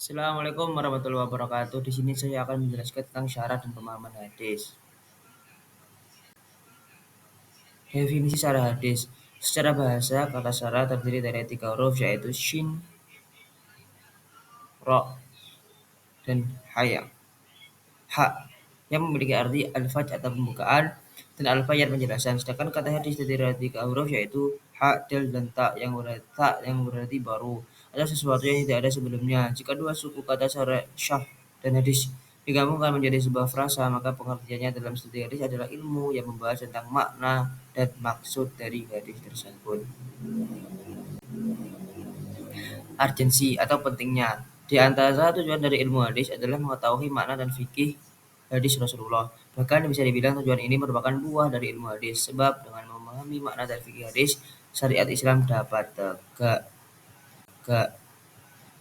Assalamualaikum warahmatullahi wabarakatuh. Di sini saya akan menjelaskan tentang syarat dan pemahaman hadis. Definisi syarat hadis. Secara bahasa, kata syarat terdiri dari 3 huruf yaitu shin, ro, dan haya. Ha yang memiliki arti al-faj atau pembukaan dan al-fayat penjelasan. Sedangkan kata hadis terdiri dari 3 huruf yaitu ha, del, dan ta yang berarti baru atau sesuatu yang tidak ada sebelumnya. Jika dua suku kata syah dan hadis digabungkan menjadi sebuah frasa, maka pengertiannya dalam studi hadis adalah ilmu yang membahas tentang makna dan maksud dari hadis tersebut. Urgensi atau pentingnya. Di antara tujuan dari ilmu hadis adalah mengetahui makna dan fikih hadis Rasulullah. Bahkan bisa dibilang tujuan ini merupakan buah dari ilmu hadis, sebab dengan memahami makna dan fikih hadis, syariat Islam dapat tegak.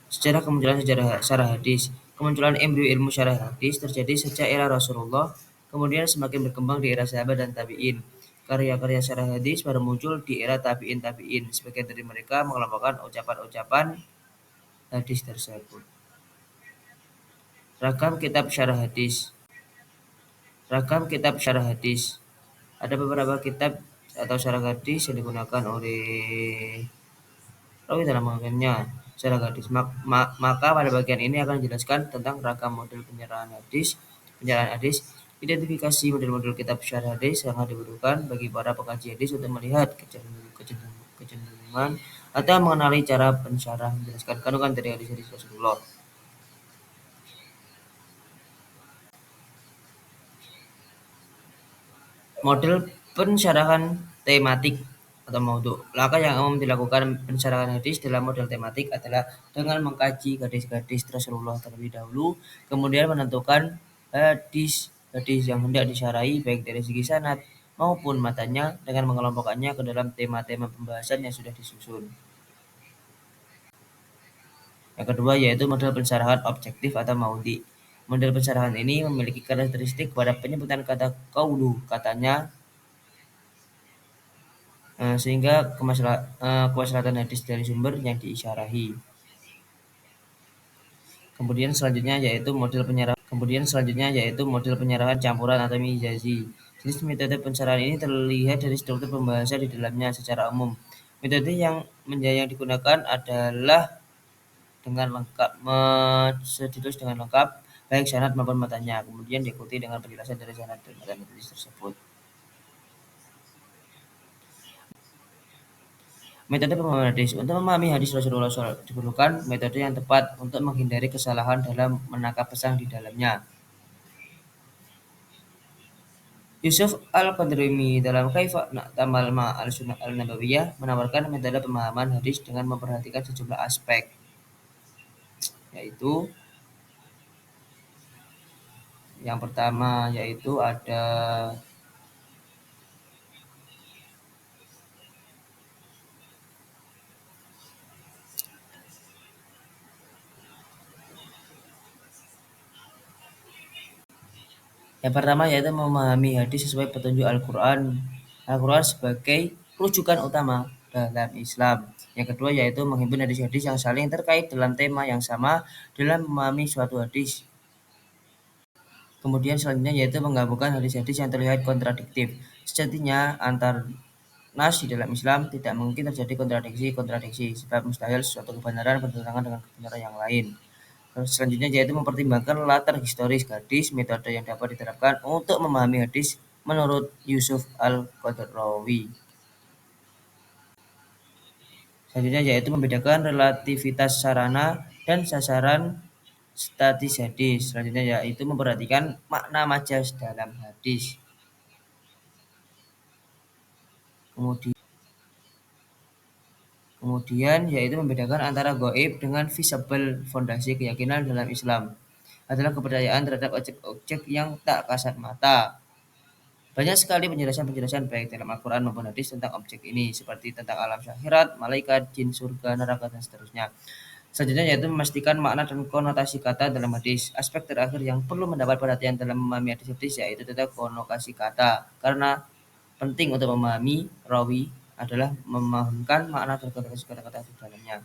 Secara kemunculan syarah hadis. Kemunculan embrio ilmu syarah hadis terjadi sejak era Rasulullah, kemudian semakin berkembang di era sahabat dan tabi'in. Karya-karya syarah hadis baru muncul di era tabi'in. Sebagian dari mereka mengelompokkan ucapan-ucapan hadis tersebut. Ragam kitab syarah hadis. Ragam kitab syarah hadis. Ada beberapa kitab atau syarah hadis yang digunakan oleh rawi dalam mengajarnya syarah hadis. Maka pada bagian ini akan dijelaskan tentang ragam model penyerahan hadis, identifikasi model-model kitab syarah hadis yang dibutuhkan bagi para pengkaji hadis untuk melihat kecenderungan atau mengenali cara pensyarah menjelaskan kandungan dari hadis-hadis Rasulullah. Model pensyarahan tematik atau maudhu. Langkah yang umum dilakukan pensyarahan hadis dalam model tematik adalah dengan mengkaji hadis-hadis Rasulullah terlebih dahulu, kemudian menentukan hadis yang hendak disyarahi baik dari segi sanad maupun matanya dengan mengelompokkannya ke dalam tema-tema pembahasan yang sudah disusun. Yang kedua yaitu model pensyarahan objektif atau maudhi. Model pensyarahan ini memiliki karakteristik pada penyebutan kata qaulu, katanya, sehingga kemaslahatan hadis dari sumber yang diisyarahi. Kemudian selanjutnya yaitu model penyerahan campuran atau mijazi. Jenis metode penyerahan ini terlihat dari struktur pembahasan di dalamnya secara umum. Metode yang digunakan adalah ditulis dengan lengkap baik sanad maupun matanya, kemudian diikuti dengan penjelasan dari sanad dan matan hadis tersebut. Metode pemahaman hadis. Untuk memahami hadis Rasulullah SAW diperlukan metode yang tepat untuk menghindari kesalahan dalam menangkap pesan di dalamnya. Yusuf Al-Qadrimi dalam Kaifa Na'tamal Al-Sunnah Al-Nabawiyah menawarkan metode pemahaman hadis dengan memperhatikan sejumlah aspek, yaitu yang pertama yaitu ada yang pertama yaitu memahami hadis sesuai petunjuk Al-Quran sebagai rujukan utama dalam Islam. Yang kedua yaitu menghimpun hadis-hadis yang saling terkait dalam tema yang sama dalam memahami suatu hadis. Kemudian selanjutnya yaitu menggabungkan hadis-hadis yang terlihat kontradiktif. Sejatinya antar nas di dalam Islam tidak mungkin terjadi kontradiksi, sebab mustahil suatu kebenaran bertentangan dengan kebenaran yang lain. Selanjutnya yaitu mempertimbangkan latar historis hadis, metode yang dapat diterapkan untuk memahami hadis menurut Yusuf Al-Qadrawi. Selanjutnya yaitu membedakan relativitas sarana dan sasaran statis hadis. Selanjutnya yaitu memperhatikan makna majaz dalam hadis. Kemudian yaitu membedakan antara gaib dengan visible. Fondasi keyakinan dalam Islam adalah kepercayaan terhadap objek-objek yang tak kasat mata. Banyak sekali penjelasan-penjelasan baik dalam Al-Quran maupun hadis tentang objek ini, seperti tentang alam akhirat, malaikat, jin, surga, neraka, dan seterusnya. Selanjutnya yaitu memastikan makna dan konotasi kata dalam hadis. Aspek terakhir yang perlu mendapat perhatian dalam memahami hadis-hadis yaitu tentang konotasi kata, karena penting untuk memahami rawi adalah memahamkan makna dan konotasi kata-kata di dalamnya.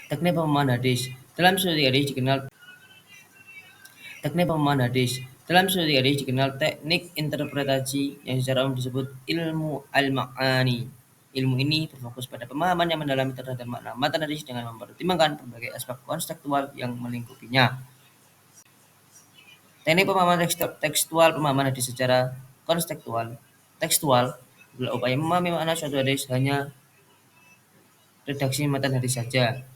Teknik pemahaman hadis. Dalam studi hadis dikenal Teknik pemahaman hadis. Dalam studi hadis dikenal teknik interpretasi yang secara umum disebut ilmu al-ma'ani. Ilmu ini berfokus pada pemahaman yang mendalami terhadap makna matan hadis dengan mempertimbangkan berbagai aspek konseptual yang melingkupinya. Teknik pemahaman tekstual pemahaman hadis secara konseptual tekstual adalah upaya memahami makna suatu hadis hanya redaksi matan hadis saja.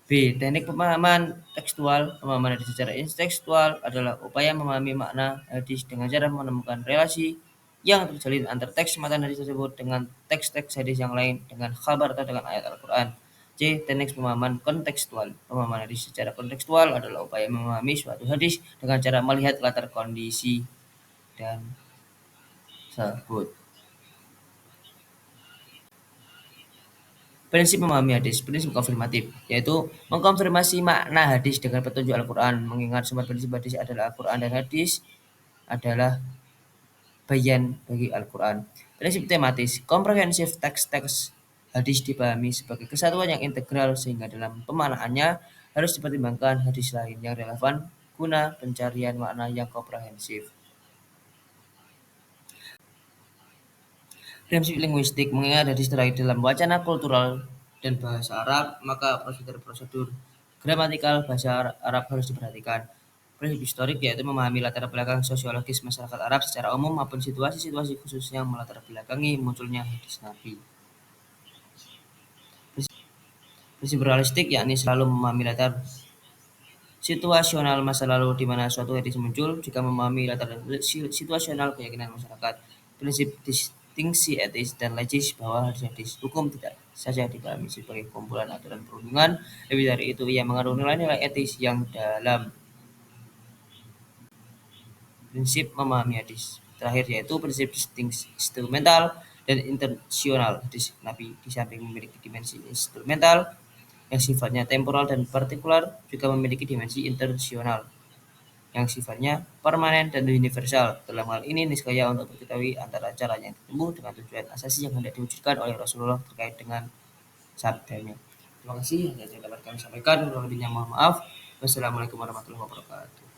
B. Teknik pemahaman tekstual pemahaman hadis secara tekstual adalah upaya memahami makna hadis dengan cara menemukan relasi yang terjalin antara teks matan hadis tersebut dengan teks-teks hadis yang lain, dengan khabar atau dengan ayat Al-Quran. C. Teknik pemahaman kontekstual pemahaman hadis secara kontekstual adalah upaya memahami suatu hadis dengan cara melihat latar kondisi dan tersebut. Prinsip memahami hadis, prinsip konfirmatif, yaitu mengkonfirmasi makna hadis dengan petunjuk Al-Quran, mengingat sumber prinsip hadis adalah Al-Quran dan hadis adalah bayan bagi Al-Quran. Prinsip tematis, komprehensif teks-teks hadis dipahami sebagai kesatuan yang integral sehingga dalam pemaknaannya harus dipertimbangkan hadis lain yang relevan guna pencarian makna yang komprehensif. Prinsip linguistik, mengingat hadis terakhir dalam wacana kultural dan bahasa Arab, maka prosedur-prosedur gramatikal bahasa Arab harus diperhatikan. Prinsip historik, yaitu memahami latar belakang sosiologis masyarakat Arab secara umum maupun situasi-situasi khusus yang melatar belakangi munculnya hadis Nabi. Prinsip realistik, yakni selalu memahami latar situasional masa lalu di mana suatu hadis muncul, juga memahami latar situasional keyakinan masyarakat. Prinsip distingsi etis dan legis, bahwa hadis hukum tidak saja dipahami sebagai kumpulan aturan perundungan, lebih dari itu ia mengandung nilai-nilai etis yang dalam. Prinsip memahami hadis terakhir yaitu prinsip instrumental dan intensional. Hadis Nabi di samping memiliki dimensi instrumental yang sifatnya temporal dan partikular, juga memiliki dimensi intensional yang sifatnya permanen dan universal. Dalam hal ini niscaya untuk mengetahui antara caranya yang ditempuh dengan tujuan asasi yang hendak diwujudkan oleh Rasulullah terkait dengan sabdanya. Terima kasih yang dapat kami sampaikan. Kurang lebihnya mohon maaf. Wassalamualaikum warahmatullahi wabarakatuh.